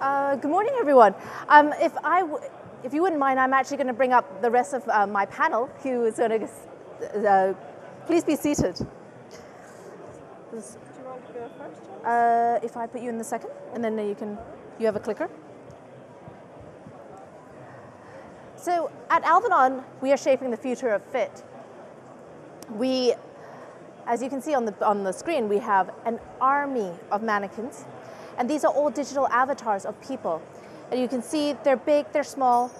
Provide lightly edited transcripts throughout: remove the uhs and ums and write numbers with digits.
Good morning, everyone. If you wouldn't mind, I'm actually going to bring up the rest of my panel, who is going to. Please be seated. Do you want to go first? If I put you in the second, and then you have a clicker. So at Alvenon, we are shaping the future of fit. As you can see on the screen, we have an army of mannequins. And these are all digital avatars of people. And you can see they're big, they're small,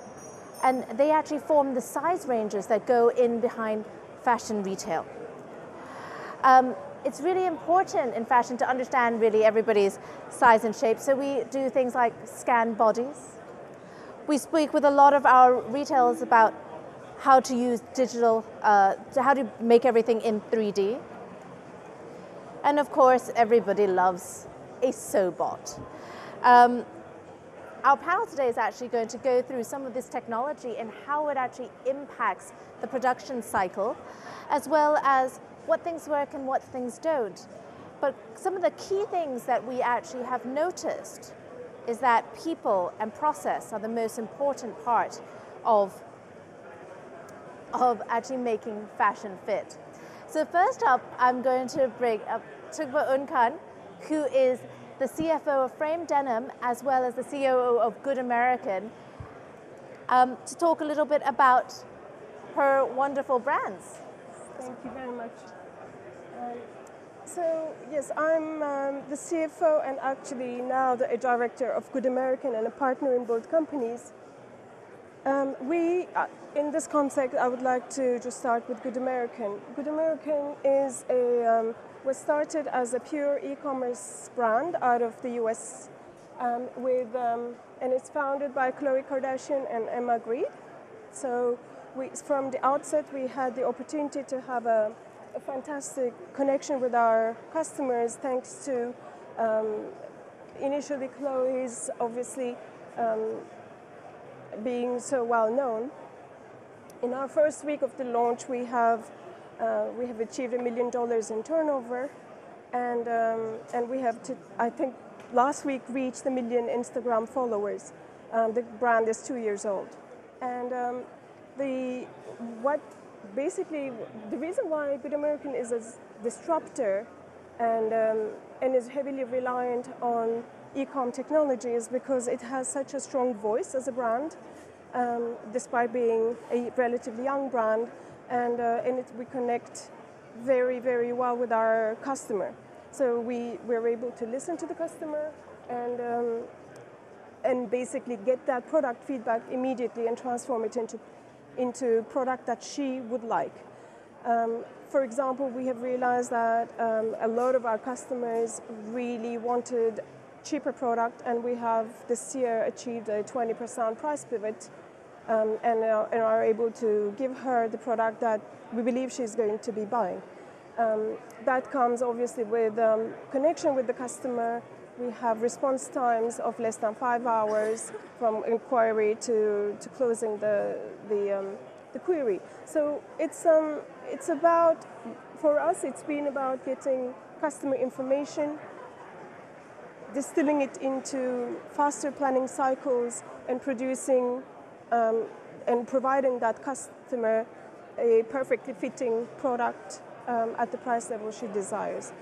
and they actually form the size ranges that go in behind fashion retail. It's really important in fashion to understand really everybody's size and shape. So we do things like scan bodies. We speak with a lot of our retailers about how to use digital, how to make everything in 3D. And of course, everybody loves a Sobot. Our panel today is actually going to go through some of this technology and how it actually impacts the production cycle, as well as what things work and what things don't. But some of the key things that we actually have noticed is that people and process are the most important part of actually making fashion fit. So first up, I'm going to bring up Tugba Unkan, who is the CFO of Frame Denim, as well as the COO of Good American, to talk a little bit about her wonderful brands. Thank you very much. So yes, I'm the CFO and actually now the director of Good American and a partner in both companies. In this context, I would like to just start with Good American. Good American is was started as a pure e-commerce brand out of the US, and it's founded by Khloe Kardashian and Emma Grede. So from the outset, we had the opportunity to have a fantastic connection with our customers, thanks to initially Khloe's obviously being so well known. In our first week of the launch, we have achieved $1 million in turnover, and we have I think last week reached 1 million Instagram followers. The brand is 2 years old, and the reason why Good American is a disruptor and is heavily reliant on e-com technology is because it has such a strong voice as a brand, despite being a relatively young brand, and we connect very, very well with our customer. So we're able to listen to the customer and basically get that product feedback immediately and transform it into product that she would like. For example, we have realized that a lot of our customers really wanted cheaper product, and we have this year achieved a 20% price pivot, and are able to give her the product that we believe she's going to be buying. That comes obviously with connection with the customer. We have response times of less than 5 hours from inquiry to closing the query. So it's about, for us, it's been about getting customer information, distilling it into faster planning cycles, and producing and providing that customer a perfectly fitting product at the price level she desires.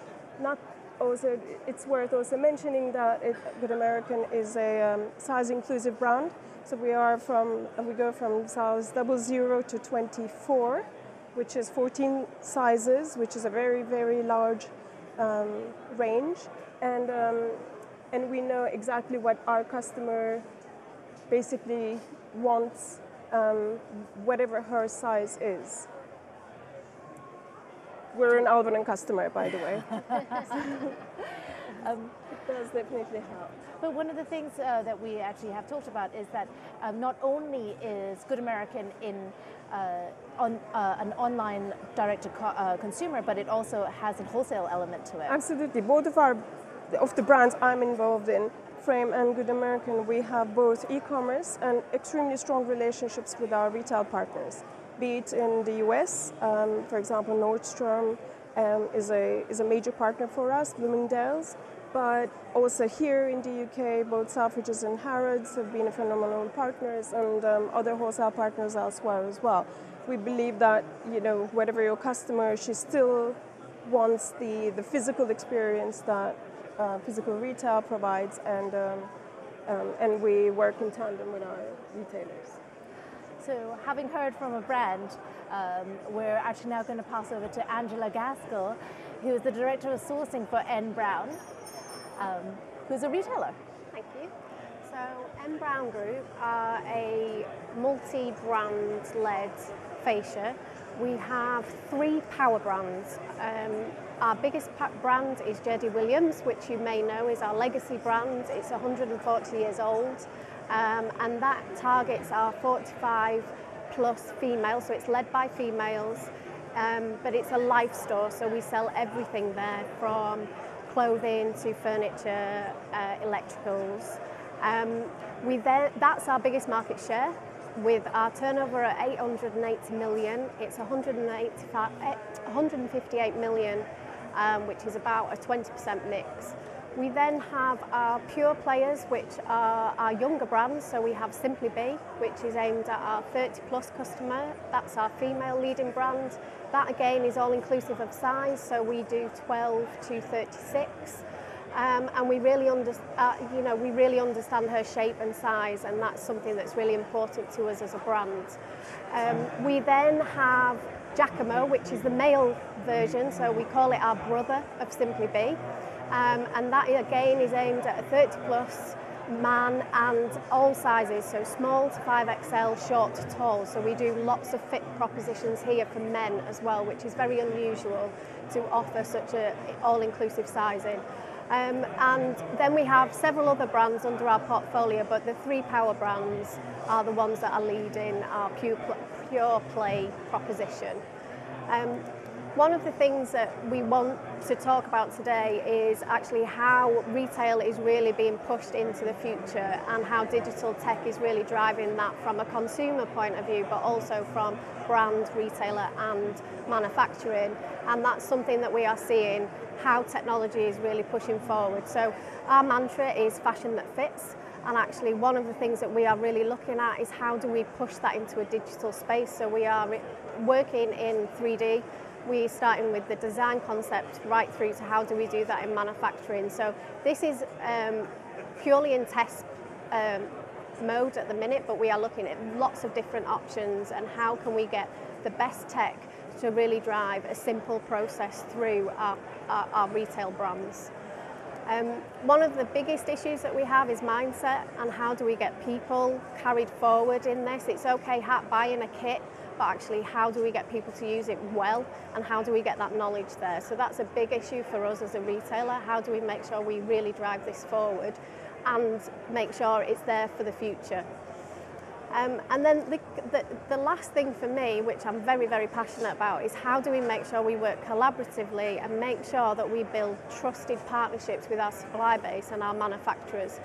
It's worth also mentioning that Good American is a size-inclusive brand. So we go from size 00 to 24, which is 14 sizes, which is a very, very large range, and we know exactly what our customer basically wants, whatever her size is. We're an Alvenon customer, by the way. It does definitely help. But one of the things that we actually have talked about is that not only is Good American an online direct-to-consumer, but it also has a wholesale element to it. Absolutely. Both of the brands I'm involved in, Frame and Good American, we have both e-commerce and extremely strong relationships with our retail partners. Be it in the US, for example, Nordstrom is a major partner for us, Bloomingdale's, But also here in the UK, both Selfridges and Harrods have been phenomenal partners, and other wholesale partners elsewhere as well. We believe that, whatever your customer, she still wants the physical experience that physical retail provides, and we work in tandem with our retailers. So having heard from a brand, we're actually now going to pass over to Angela Gaskell, who is the Director of Sourcing for N. Brown, who's a retailer. Thank you. So N. Brown Group are a multi-brand led fascia. We have 3 power brands. Our biggest brand is JD Williams, which you may know is our legacy brand. It's 140 years old, and that targets our 45 plus females, so it's led by females, but it's a life store, so we sell everything there from clothing to furniture, electricals. That's our biggest market share. With our turnover at 880 million, it's 158 million, which is about a 20% mix. We then have our pure players, which are our younger brands. So we have Simply Be, which is aimed at our 30 plus customer. That's our female leading brand. That again is all inclusive of size, so we do 12 to 36. And we really understand her shape and size, and that's something that's really important to us as a brand. We then have Giacomo, which is the male version, so we call it our brother of Simply Be, and that again is aimed at a 30 plus man and all sizes, so small to 5XL, short to tall. So we do lots of fit propositions here for men as well, which is very unusual to offer such a all-inclusive sizing. And then we have several other brands under our portfolio, but the 3 power brands are the ones that are leading our pure play proposition. One of the things that we want to talk about today is actually how retail is really being pushed into the future and how digital tech is really driving that from a consumer point of view, but also from brand, retailer and manufacturing. And that's something that we are seeing, how technology is really pushing forward. So our mantra is fashion that fits, and actually one of the things that we are really looking at is how do we push that into a digital space. So we are working in 3D. We're starting with the design concept right through to how do we do that in manufacturing. So this is purely in test mode at the minute, but we are looking at lots of different options and how can we get the best tech to really drive a simple process through our retail brands. One of the biggest issues that we have is mindset, and how do we get people carried forward in this. It's okay buying a kit, but actually how do we get people to use it well, and how do we get that knowledge there? So that's a big issue for us as a retailer. How do we make sure we really drive this forward and make sure it's there for the future? And then the last thing for me, which I'm very, very passionate about, is how do we make sure we work collaboratively and make sure that we build trusted partnerships with our supply base and our manufacturers.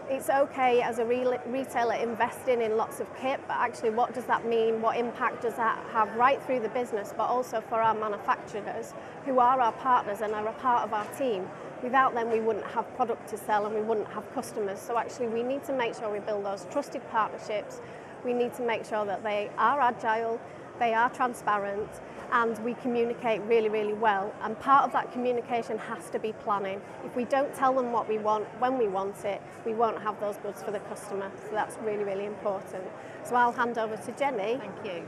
It's okay as a retailer investing in lots of kit, but actually what does that mean? What impact does that have right through the business, but also for our manufacturers, who are our partners and are a part of our team? Without them, we wouldn't have product to sell and we wouldn't have customers. So actually we need to make sure we build those trusted partnerships. We need to make sure that they are agile, they are transparent, and we communicate really, really well. And part of that communication has to be planning. If we don't tell them what we want, when we want it, we won't have those goods for the customer. So that's really, really important. So I'll hand over to Jenny. Thank you.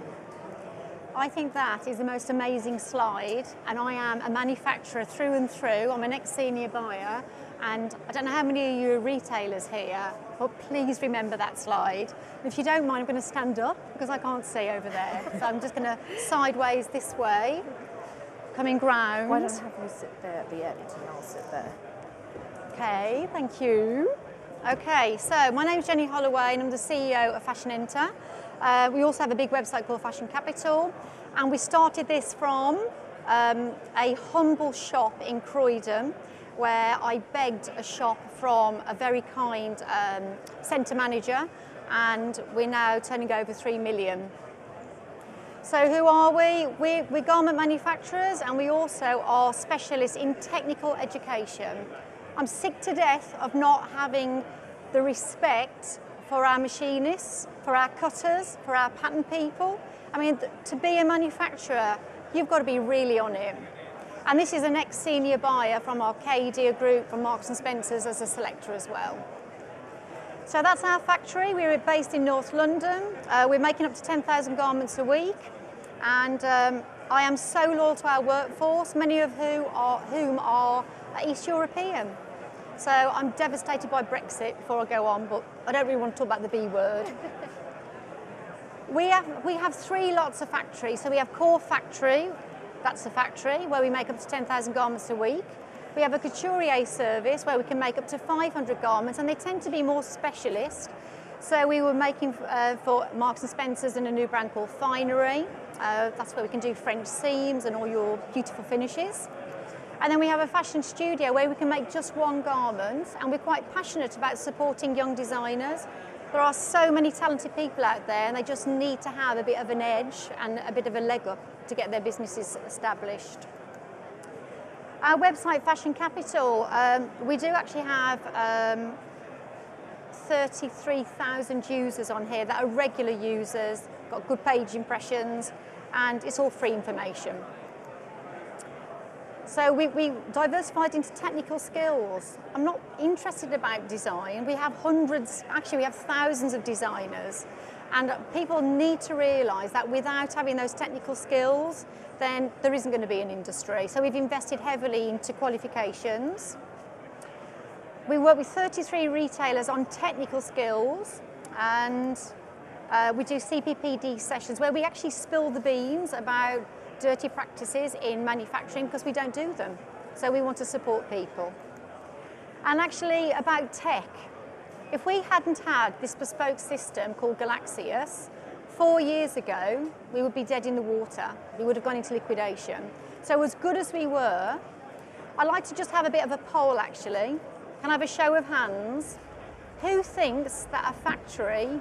I think that is the most amazing slide, and I am a manufacturer through and through. I'm an ex-senior buyer, and I don't know how many of you are retailers here, but please remember that slide. And if you don't mind, I'm going to stand up because I can't see over there. So I'm just going to sideways this way, coming round. Why don't I have you sit there at the end and I'll sit there. Okay, thank you. Okay, so my name's Jenny Holloway and I'm the CEO of Fashion Enter. We also have a big website called Fashion Capital, and we started this from a humble shop in Croydon, where I begged a shop from a very kind centre manager, and we're now turning over 3 million. So who are we? We're garment manufacturers, and we also are specialists in technical education. I'm sick to death of not having the respect for our machinists, for our cutters, for our pattern people. I mean, to be a manufacturer, you've got to be really on it. And this is an ex-senior buyer from Arcadia Group, from Marks and Spencer's as a selector as well. So that's our factory. We're based in North London. We're making up to 10,000 garments a week. And I am so loyal to our workforce, many of whom are East European. So I'm devastated by Brexit before I go on, but I don't really want to talk about the B word. We have 3 lots of factories. So we have core factory, that's the factory where we make up to 10,000 garments a week. We have a couturier service where we can make up to 500 garments, and they tend to be more specialist. So we were making for Marks and Spencer's and a new brand called Finery. That's where we can do French seams and all your beautiful finishes. And then we have a fashion studio where we can make just one garment, and we're quite passionate about supporting young designers. There are so many talented people out there, and they just need to have a bit of an edge and a bit of a leg up to get their businesses established. Our website, Fashion Capital, we do actually have 33,000 users on here that are regular users, got good page impressions, and it's all free information. So we diversified into technical skills. I'm not interested about design. We have hundreds, actually we have thousands of designers, and people need to realise that without having those technical skills, then there isn't going to be an industry. So we've invested heavily into qualifications. We work with 33 retailers on technical skills, and we do CPPD sessions where we actually spill the beans about dirty practices in manufacturing because we don't do them. So we want to support people. And actually about tech, if we hadn't had this bespoke system called Galaxius, 4 years ago, we would be dead in the water. We would have gone into liquidation. So as good as we were, I'd like to just have a bit of a poll actually. Can I have a show of hands? Who thinks that a factory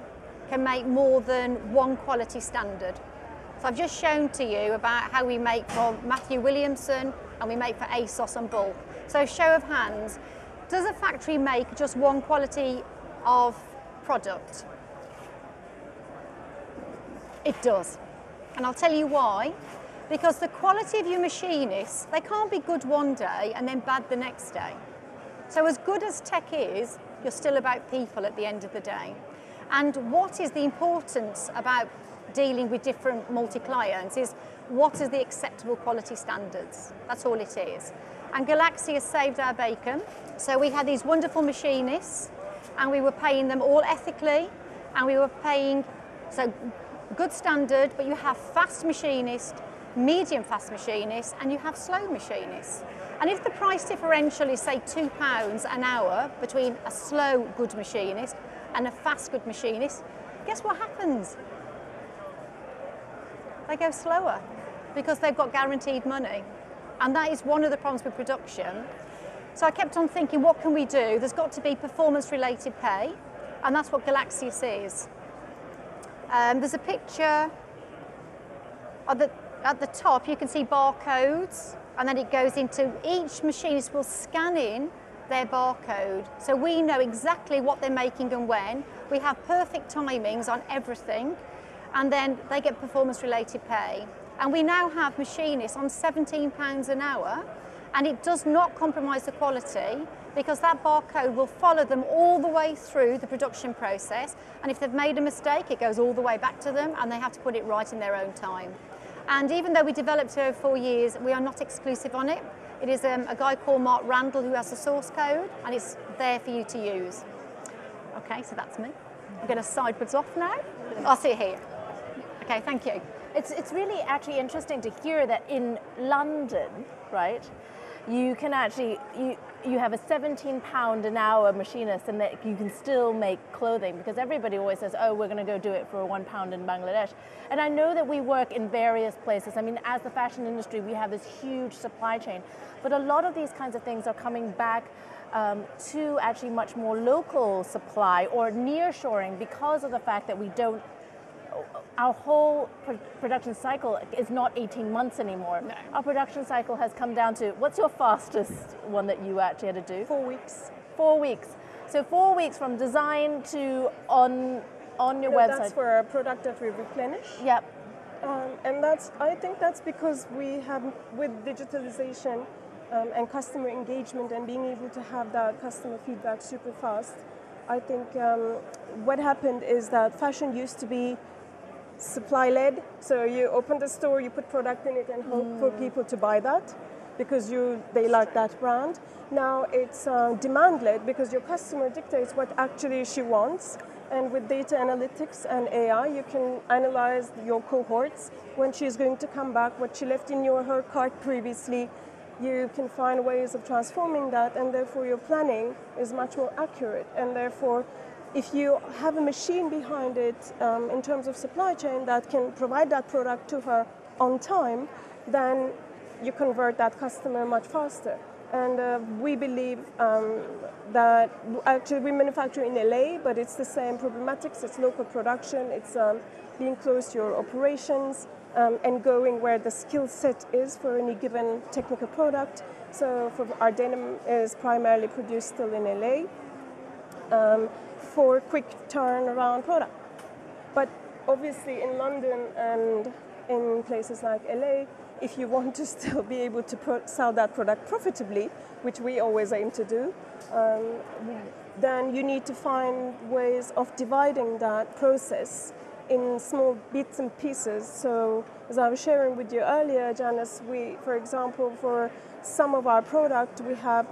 can make more than one quality standard? So I've just shown to you about how we make for Matthew Williamson and we make for ASOS and Bull. So show of hands, does a factory make just one quality of product? It does. And I'll tell you why. Because the quality of your machinists, they can't be good one day and then bad the next day. So as good as tech is, you're still about people at the end of the day. And what is the importance about dealing with different multi-clients is what is the acceptable quality standards. That's all it is. And Galaxy has saved our bacon. So we had these wonderful machinists and we were paying them all ethically, and we were paying, so good standard, but you have fast machinists, medium fast machinists, and you have slow machinists. And if the price differential is say £2 an hour between a slow good machinist and a fast good machinist, guess what happens? They go slower because they've got guaranteed money. And that is one of the problems with production. So I kept on thinking, what can we do? There's got to be performance-related pay, and that's what Galaxius is. There's a picture at the top. You can see barcodes, and then it goes into each machinist will scan in their barcode. So we know exactly what they're making and when. We have perfect timings on everything, and then they get performance-related pay. And we now have machinists on £17 an hour, and it does not compromise the quality because that barcode will follow them all the way through the production process. And if they've made a mistake, it goes all the way back to them, and they have to put it right in their own time. And even though we developed it over 4 years, we are not exclusive on it. It is a guy called Mark Randall who has the source code, and it's there for you to use. Okay, so that's me. I'm going to sideways off now. I'll sit here. Okay, thank you. It's really actually interesting to hear that in London, right, you can actually, you have a £17 an hour machinist and that you can still make clothing, because everybody always says, oh, we're going to go do it for £1 in Bangladesh. And I know that we work in various places. I mean, as the fashion industry, we have this huge supply chain, but a lot of these kinds of things are coming back to actually much more local supply or nearshoring because of the fact that we don't our whole production cycle is not 18 months anymore. No. Our production cycle has come down to, what's your fastest one that you actually had to do? 4 weeks. 4 weeks. So 4 weeks from design to on your website. That's for a product that we replenish. Yep. And I think that's because we have, with digitalization and customer engagement and being able to have that customer feedback super fast, I think what happened is that fashion used to be supply-led. So you open the store, you put product in it and hope for people to buy that because they like that brand. Now it's demand-led because your customer dictates what actually she wants. And with data analytics and AI, you can analyze your cohorts, when she's going to come back, what she left in her cart previously. You can find ways of transforming that, and therefore your planning is much more accurate. And therefore, if you have a machine behind it in terms of supply chain that can provide that product to her on time, then you convert that customer much faster. And we believe that actually we manufacture in LA, but it's the same problematics. It's local production, it's being close to your operations, and going where the skill set is for any given technical product. So for our denim is primarily produced still in LA for quick turnaround product. But obviously in London and in places like LA, if you want to still be able to sell that product profitably, which we always aim to do, then you need to find ways of dividing that process in small bits and pieces. So as I was sharing with you earlier, Janice, for example, for some of our product, we have,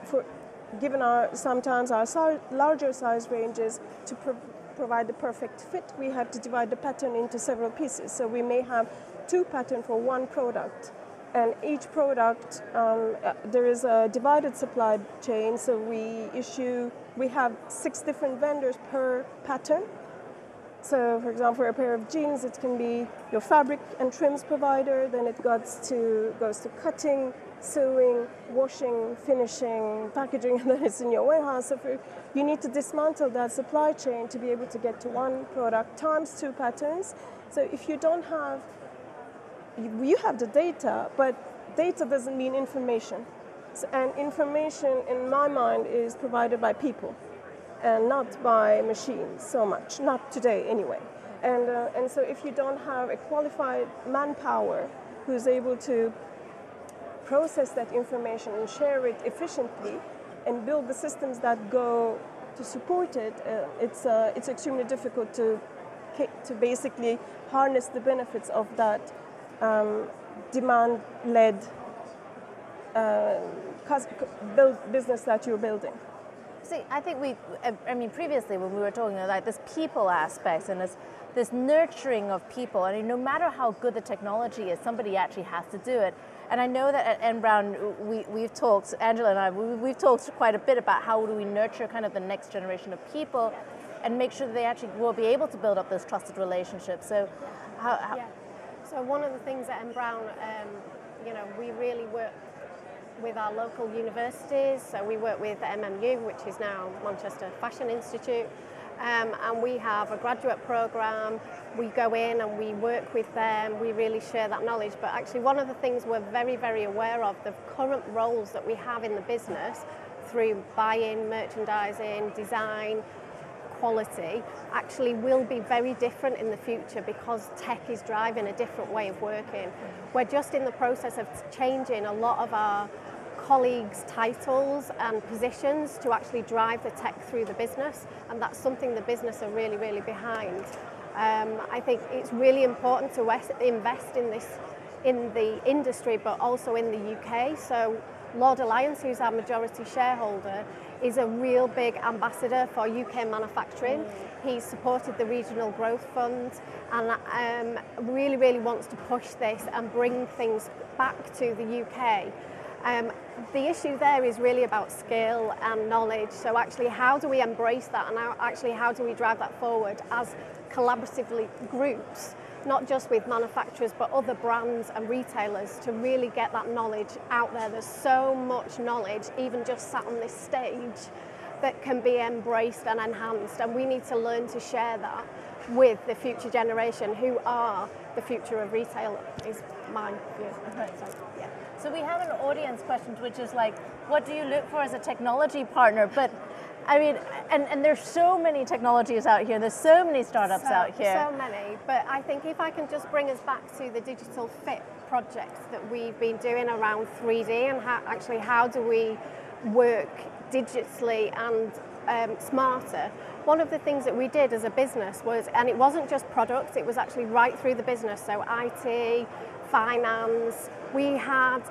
given sometimes our larger size ranges, to provide the perfect fit, we have to divide the pattern into several pieces. So we may have 2 patterns for one product. And each product, there is a divided supply chain, so we have 6 different vendors per pattern. So for example, for a pair of jeans, it can be your fabric and trims provider, then it goes to cutting, sewing, washing, finishing, packaging, and then it's in your warehouse. So you need to dismantle that supply chain to be able to get to one product times 2 patterns. So if you don't have, you have the data, but data doesn't mean information. So, and information, in my mind, is provided by people and not by machines so much, not today anyway. And so if you don't have a qualified manpower who's able to process that information and share it efficiently and build the systems that go to support it, it's extremely difficult to basically harness the benefits of that demand-led business that you're building. See, I think previously when we were talking about this people aspect and this nurturing of people, I mean, no matter how good the technology is, somebody actually has to do it. And I know that at N Brown, we've talked, Angela and I, we've talked quite a bit about how do we nurture kind of the next generation of people and make sure that they actually will be able to build up those trusted relationships. So how So one of the things at M Brown, we really work with our local universities. So we work with MMU, which is now Manchester Fashion Institute, and we have a graduate program. We go in and we work with them. We really share that knowledge. But actually, one of the things we're very, very aware of, the current roles that we have in the business through buying, merchandising, design, quality, actually will be very different in the future because tech is driving a different way of working. We're just in the process of changing a lot of our colleagues' titles and positions to actually drive the tech through the business, and that's something the business are really, really behind. I think it's really important to invest in this in the industry, but also in the UK. So Lord Alliance, who's our majority shareholder, is a real big ambassador for UK manufacturing. He's supported the Regional Growth Fund and really, really wants to push this and bring things back to the UK. The issue there is really about skill and knowledge. So actually, how do we embrace that, and how do we drive that forward as collaboratively groups, not just with manufacturers but other brands and retailers, to really get that knowledge out there. There's so much knowledge, even just sat on this stage, that can be embraced and enhanced, and we need to learn to share that. with the future generation who are the future of retail, is my view. Yeah. So we have an audience question, which is like, what do you look for as a technology partner? But I mean, and there's so many technologies out here, there's so many startups out here. So many, but I think if I can just bring us back to the digital fit projects that we've been doing around 3D and how do we work digitally and smarter. One of the things that we did as a business was, and it wasn't just products, it was actually right through the business, so IT, finance. We had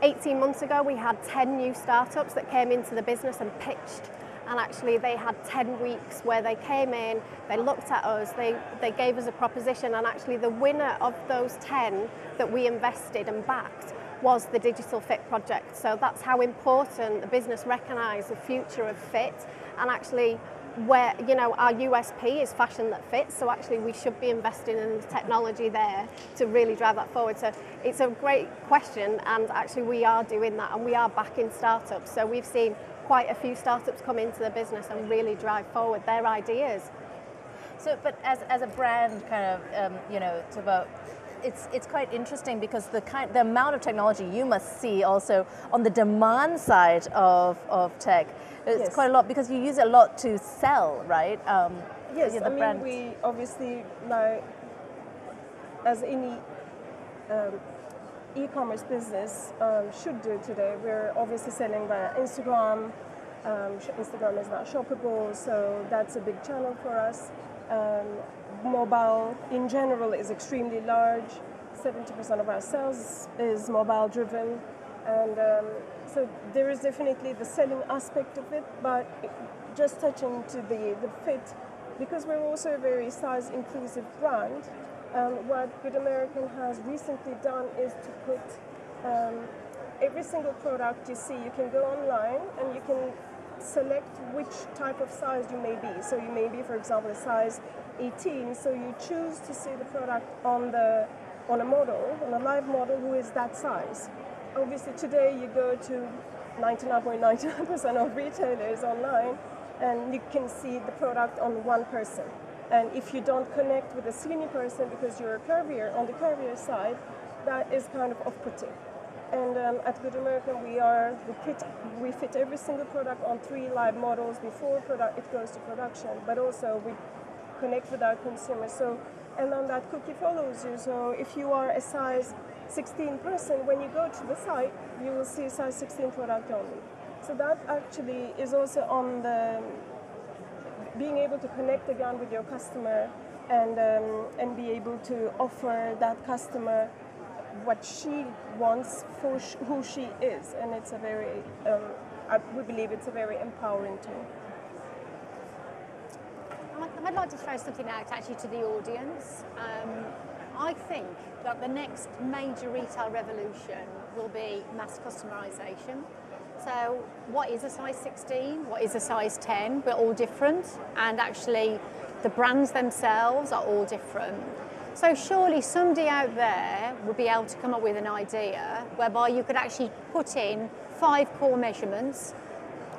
18 months ago, we had 10 new startups that came into the business and pitched, and actually they had 10 weeks where they came in, they looked at us, they gave us a proposition, and actually the winner of those 10 that we invested and backed was the Digital Fit project. So that's how important the business recognised the future of fit, and actually where, you know, our USP is fashion that fits, so actually we should be investing in the technology there to really drive that forward. So it's a great question, and actually we are doing that, and we are backing startups. So we've seen quite a few startups come into the business and really drive forward their ideas. So, but as a brand, kind of, you know, it's about. It's quite interesting because the amount of technology you must see also on the demand side of tech. It's yes. quite a lot because you use it a lot to sell, right? Yes, the I mean, brand. we obviously, like, as any e-commerce business should do today, we're obviously selling via Instagram. Instagram is not shoppable, so that's a big channel for us. Mobile in general is extremely large. 70% of our sales is mobile driven, and so there is definitely the selling aspect of it, but just touching to the fit, because we're also a very size inclusive brand. What Good American has recently done is to put every single product you see, you can go online and you can select which type of size you may be. So you may be, for example, a size 18, so you choose to see the product on a model, on a live model who is that size. Obviously today you go to 99.99% of retailers online and you can see the product on one person. And if you don't connect with a skinny person because you're curvier, on the curvier side, that is kind of off-putting. And at Good American, we fit every single product on 3 live models before it goes to production, but also we connect with our consumers. So, and then that cookie follows you. So if you are a size 16 person, when you go to the site, you will see size 16 product only. So that actually is also on the being able to connect again with your customer and be able to offer that customer what she wants for who she is, and it's a very, we believe it's a very empowering tool. I'd like to throw something out actually to the audience. I think that the next major retail revolution will be mass customisation. So what is a size 16? What is a size 10? We're all different, and actually the brands themselves are all different. So surely somebody out there would be able to come up with an idea whereby you could actually put in 5 core measurements,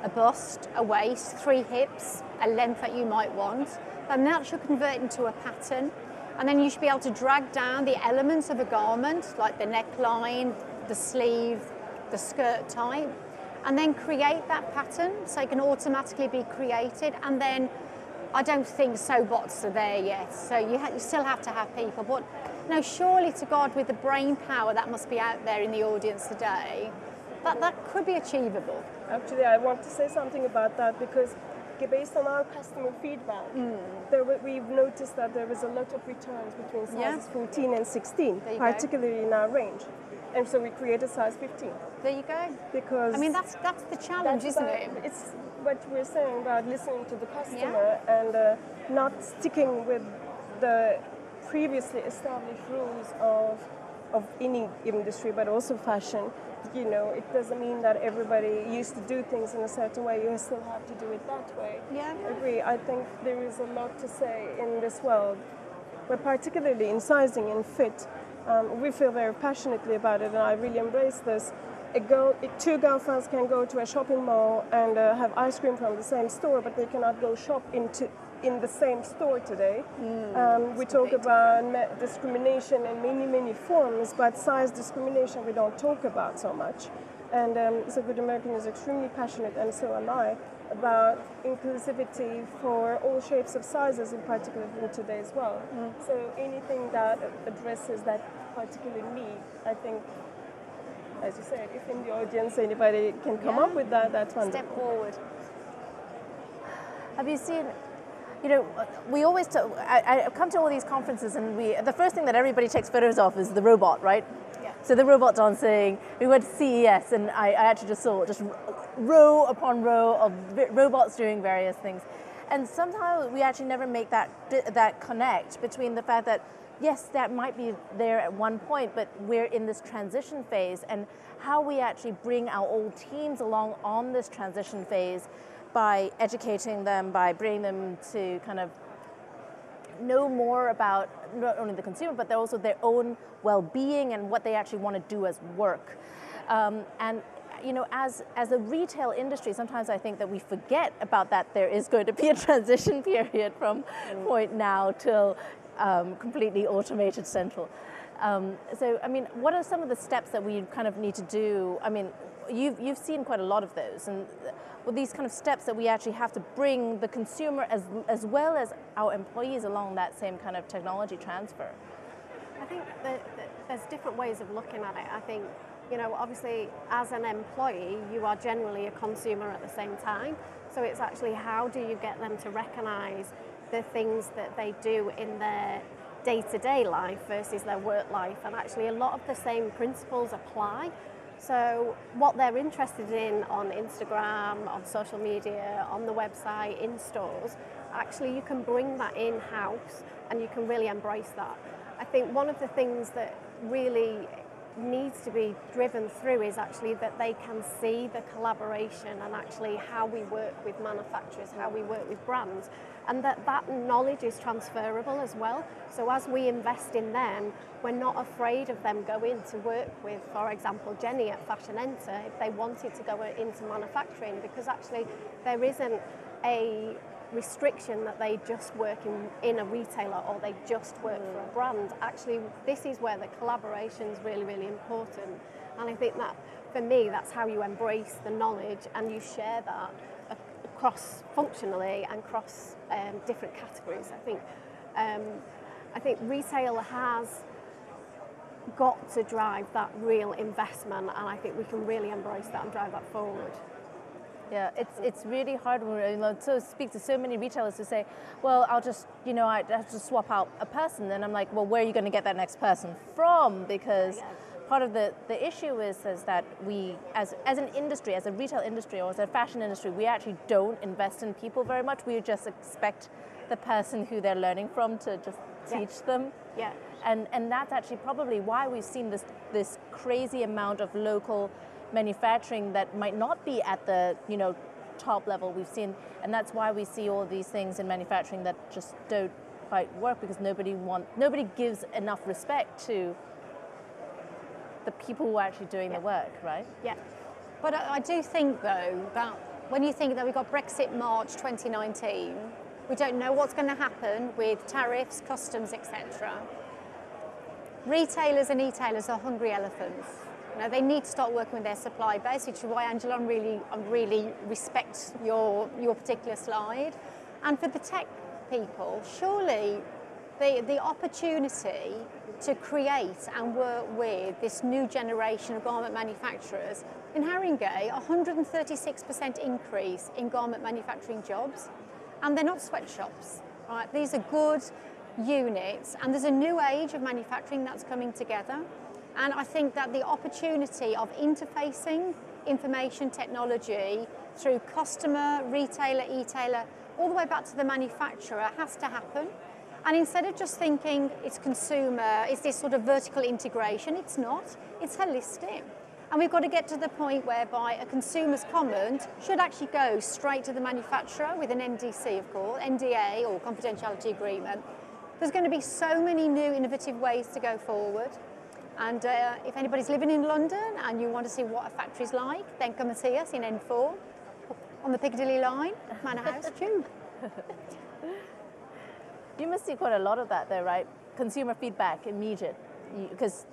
a bust, a waist, 3 hips, a length that you might want, and that should convert into a pattern. And then you should be able to drag down the elements of a garment, like the neckline, the sleeve, the skirt type, and then create that pattern so it can automatically be created. And then I don't think sew bots are there yet, so you still have to have people. But no, surely to God, with the brain power that must be out there in the audience today, that could be achievable. Actually, I want to say something about that because based on our customer feedback, we've noticed that there was a lot of returns between sizes 14 and 16, particularly in our range. And so we created size 15. There you go. Because I mean, that's the challenge, isn't it? It's what we're saying about listening to the customer and not sticking with the previously established rules of any industry, but also fashion. You know, it doesn't mean that everybody used to do things in a certain way. You still have to do it that way. Yeah. I agree. I think there is a lot to say in this world, but particularly in sizing and fit. We feel very passionately about it, and I really embrace this. Two girlfriends can go to a shopping mall and have ice cream from the same store, but they cannot go shop in the same store today. We talk about discrimination in many forms, but size discrimination we don't talk about so much. And So Good American is extremely passionate, and so am I, about inclusivity for all shapes of sizes, in particular in today as well. So anything that addresses that particular need, I think, as you said, if in the audience anybody can come up with that, that's wonderful. Step forward. Have you seen, you know, we always talk, I come to all these conferences and the first thing that everybody takes photos of is the robot, right? Yeah. So the robot dancing, we went to CES and I actually just saw just row upon row of robots doing various things. And sometimes we actually never make that connect between the fact that, yes, that might be there at one point, but we're in this transition phase, and how we actually bring our old teams along on this transition phase by educating them, by bringing them to kind of know more about not only the consumer, but also their own well-being and what they actually want to do as work. And you know, as a retail industry, sometimes I think that we forget about that there is going to be a transition period from point now till completely automated central. So, I mean, what are some of the steps that we kind of need to do? I mean, you've seen quite a lot of those, and these kind of steps that we actually have to bring the consumer as well as our employees along that same kind of technology transfer. I think that there's different ways of looking at it. I think, you know, obviously as an employee, you are generally a consumer at the same time. So it's actually how do you get them to recognise the things that they do in their day-to-day life versus their work life, and actually a lot of the same principles apply. So what they're interested in on Instagram, on social media, on the website, in stores, actually you can bring that in-house and you can really embrace that. I think one of the things that really needs to be driven through is actually that they can see the collaboration and actually how we work with manufacturers, how we work with brands, and that knowledge is transferable as well. So as we invest in them, we're not afraid of them going to work with, for example, Jenny at Fashion Enter, if they wanted to go into manufacturing, because actually there isn't a restriction that they just work in a retailer or they just work for a brand. Actually, this is where the collaboration is really, really important. And I think that, for me, that's how you embrace the knowledge and you share that cross-functionally and cross different categories. I think retail has got to drive that real investment, and I think we can really embrace that and drive that forward. Yeah, it's really hard when to speak to so many retailers to say, well, I have to swap out a person, and I'm like, well, where are you going to get that next person from? Because part of the issue is that we, as an industry, as a retail industry or as a fashion industry, we actually don't invest in people very much. We just expect the person who they're learning from to just teach them. Yeah. And that's actually probably why we've seen this crazy amount of local manufacturing that might not be at the top level we've seen, and that's why we see all these things in manufacturing that just don't quite work, because nobody gives enough respect to the people who are actually doing the work, right? Yeah. But I do think, though, that when you think that we've got Brexit March 2019, we don't know what's going to happen with tariffs, customs, etc. Retailers and e-tailers are hungry elephants. They need to start working with their supply base, which is why, Angela, I really respect your particular slide. And for the tech people, surely the opportunity to create and work with this new generation of garment manufacturers, in Haringey, 136% increase in garment manufacturing jobs, and they're not sweatshops, right? These are good units, and there's a new age of manufacturing that's coming together. And I think that the opportunity of interfacing information technology through customer, retailer, e-tailer, all the way back to the manufacturer has to happen. And instead of just thinking it's consumer, it's this sort of vertical integration, it's not, it's holistic. And we've got to get to the point whereby a consumer's comment should actually go straight to the manufacturer with an NDC, of course, NDA or confidentiality agreement. There's going to be so many new innovative ways to go forward. And if anybody's living in London and you want to see what a factory's like, then come and see us in N4 on the Piccadilly line, Manor House Tube. You must see quite a lot of that there, right? Consumer feedback, immediate, because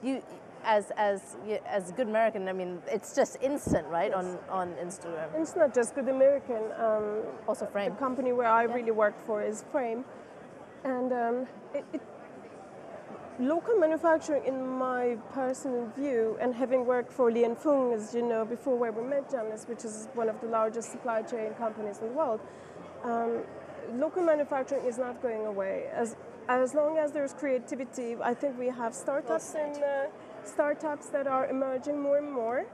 as a good American, I mean, it's just instant, right? Yes. On Instagram. It's not just good American. Also Frame. The company where I really work for is Frame, and local manufacturing, in my personal view, and having worked for Li & Fung, as you know, before where we met, Janice, which is one of the largest supply chain companies in the world, local manufacturing is not going away. As long as there's creativity, I think we have startups startups that are emerging more and more,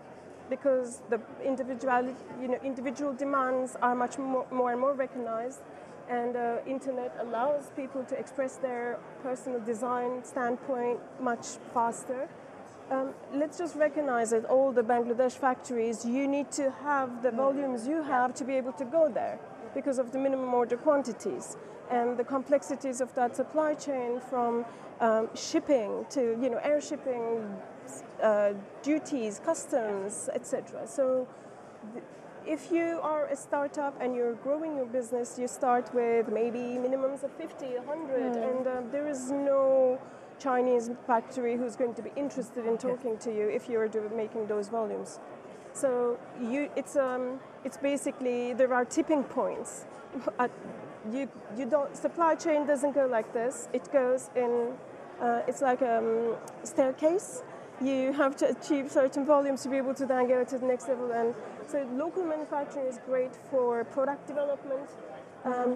because the individual demands are much more and more recognized, and internet allows people to express their personal design standpoint much faster. Let's just recognize that all the Bangladesh factories, you need to have the volumes you have to be able to go there because of the minimum order quantities and the complexities of that supply chain, from shipping to air shipping, duties, customs, etc. So if you are a startup and you're growing your business, you start with maybe minimums of 50, 100, and there is no Chinese factory who's going to be interested in talking to you if you're making those volumes. So it's basically, there are tipping points. Supply chain doesn't go like this. It goes in, it's like a staircase. You have to achieve certain volumes to be able to then go to the next level. And so local manufacturing is great for product development,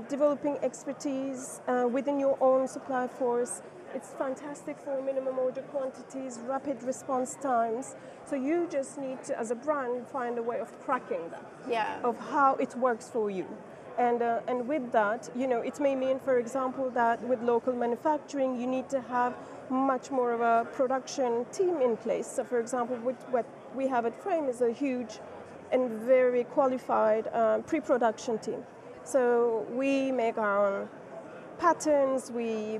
developing expertise within your own supply force. It's fantastic for minimum order quantities, rapid response times. So you just need to, as a brand, find a way of cracking that, of how it works for you. And with that, it may mean, for example, that with local manufacturing, you need to have much more of a production team in place. So, for example, what we have at Frame is a huge and very qualified pre-production team. So we make our own patterns. We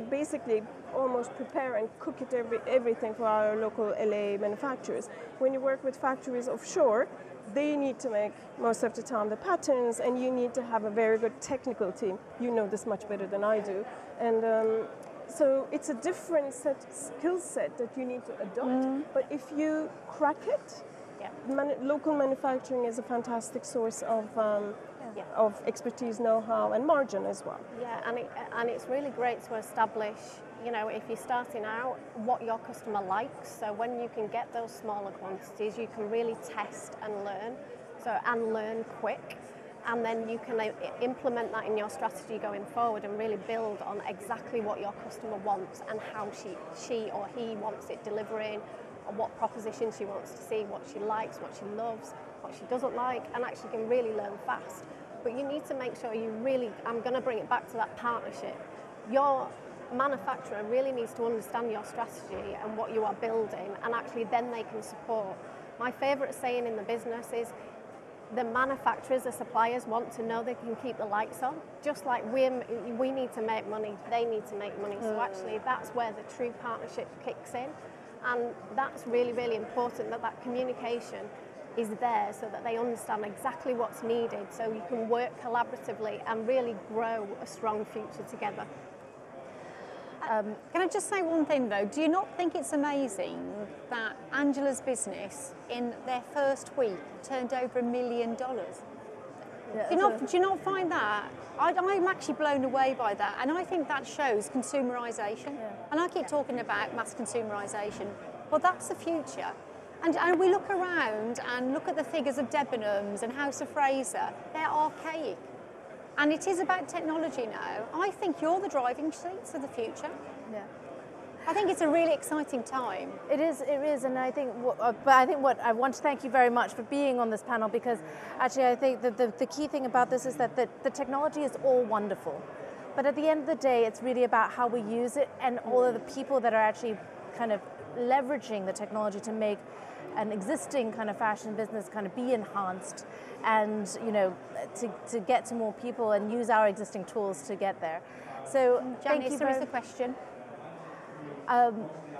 basically almost prepare and cook it everything for our local LA manufacturers. When you work with factories offshore, they need to make most of the time the patterns, and you need to have a very good technical team. You know this much better than I do. And so it's a different skill set that you need to adopt. But if you crack it, local manufacturing is a fantastic source of expertise, know-how, and margin as well. Yeah, and it's really great to establish, if you're starting out, what your customer likes. So when you can get those smaller quantities, you can really test and learn. And learn quick. And then you can implement that in your strategy going forward and really build on exactly what your customer wants and how she or he wants it delivering, or what proposition she wants to see, what she likes, what she loves, what she doesn't like, and actually can really learn fast. But you need to make sure I'm going to bring it back to that partnership. Your manufacturer really needs to understand your strategy and what you are building, and actually then they can support. My favourite saying in the business is, the manufacturers, the suppliers want to know they can keep the lights on. Just like we need to make money, they need to make money. So actually that's where the true partnership kicks in. And that's really, really important, that communication is there so that they understand exactly what's needed, so you can work collaboratively and really grow a strong future together. Can I just say one thing though? Do you not think it's amazing that Angela's business in their first week turned over $1 million? Yeah, do you not find that? I'm actually blown away by that, and I think that shows consumerisation. Yeah. And I keep talking about mass consumerisation. Well, that's the future. And we look around and look at the figures of Debenhams and House of Fraser. They're archaic. And it is about technology now. I think you're the driving seats of the future. Yeah. I think it's a really exciting time. It is, and I think, what I want to thank you very much for being on this panel, because actually I think that the key thing about this is that the technology is all wonderful, but at the end of the day, it's really about how we use it and all of the people that are actually kind of leveraging the technology to make an existing kind of fashion business kind of be enhanced, and to get to more people and use our existing tools to get there. So Janice, there is a question.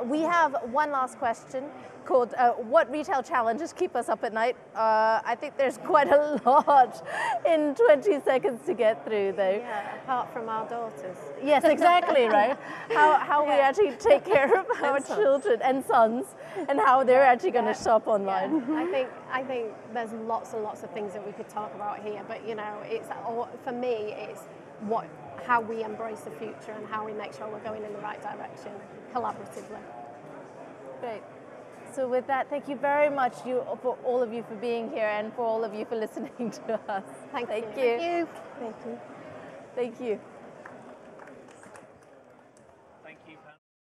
We have one last question called what retail challenges keep us up at night? I think there's quite a lot in 20 seconds to get through though. Yeah, apart from our daughters. Yes, exactly, right? How we actually take care of our children and sons and how they're actually going to shop online. Yeah. I think there's lots and lots of things that we could talk about here, but you know, it's for me, it's how we embrace the future and how we make sure we're going in the right direction collaboratively. Great. So with that, thank you very much for all of you for being here and for all of you for listening to us. Thank you. Thank you. Thank you. Thank you.